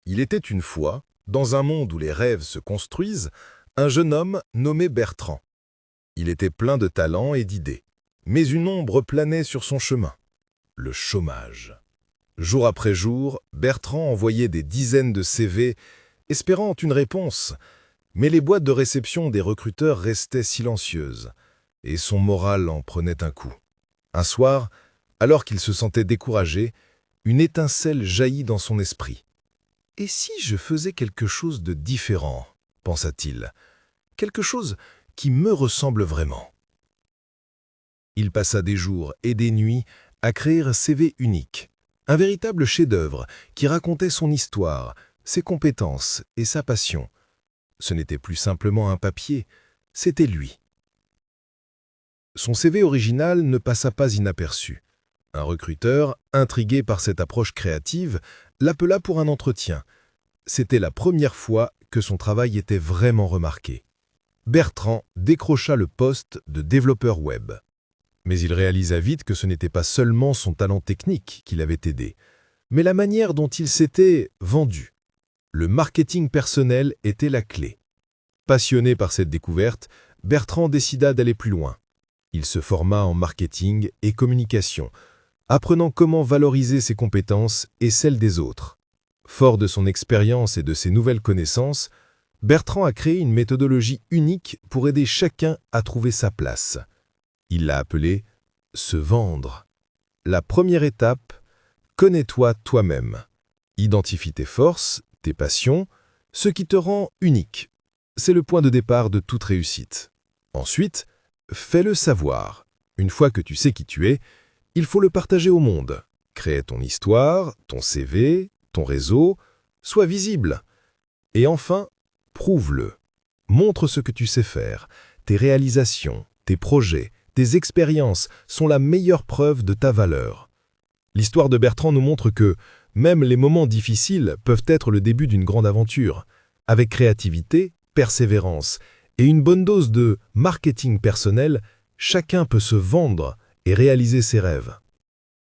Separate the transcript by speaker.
Speaker 1: Il était une fois, dans un monde où les rêves se construisent, un jeune homme nommé Bertrand. Il était plein de talent et d'idées, mais une ombre planait sur son chemin, le chômage. Jour après jour, Bertrand envoyait des dizaines de CV, espérant une réponse, mais les boîtes de réception des recruteurs restaient silencieuses, et son moral en prenait un coup. Un soir, alors qu'il se sentait découragé, une étincelle jaillit dans son esprit. « Et si je faisais quelque chose de différent ?» pensa-t-il. « Quelque chose qui me ressemble vraiment. » Il passa des jours et des nuits à créer un CV unique, un véritable chef-d'œuvre qui racontait son histoire, ses compétences et sa passion. Ce n'était plus simplement un papier, c'était lui. Son CV original ne passa pas inaperçu. Un recruteur, intrigué par cette approche créative, l'appela pour un entretien. C'était la première fois que son travail était vraiment remarqué. Bertrand décrocha le poste de développeur web. Mais il réalisa vite que ce n'était pas seulement son talent technique qui l'avait aidé, mais la manière dont il s'était vendu. Le marketing personnel était la clé. Passionné par cette découverte, Bertrand décida d'aller plus loin. Il se forma en marketing et communication, apprenant comment valoriser ses compétences et celles des autres. Fort de son expérience et de ses nouvelles connaissances, Bertrand a créé une méthodologie unique pour aider chacun à trouver sa place. Il l'a appelée « se vendre ». La première étape, connais-toi toi-même. Identifie tes forces, tes passions, ce qui te rend unique. C'est le point de départ de toute réussite. Ensuite, fais-le savoir. Une fois que tu sais qui tu es, il faut le partager au monde. Crée ton histoire, ton CV, ton réseau, sois visible. Et enfin, prouve-le. Montre ce que tu sais faire. Tes réalisations, tes projets, tes expériences sont la meilleure preuve de ta valeur. L'histoire de Bertrand nous montre que même les moments difficiles peuvent être le début d'une grande aventure. Avec créativité, persévérance et une bonne dose de marketing personnel, chacun peut se vendre et réaliser ses rêves.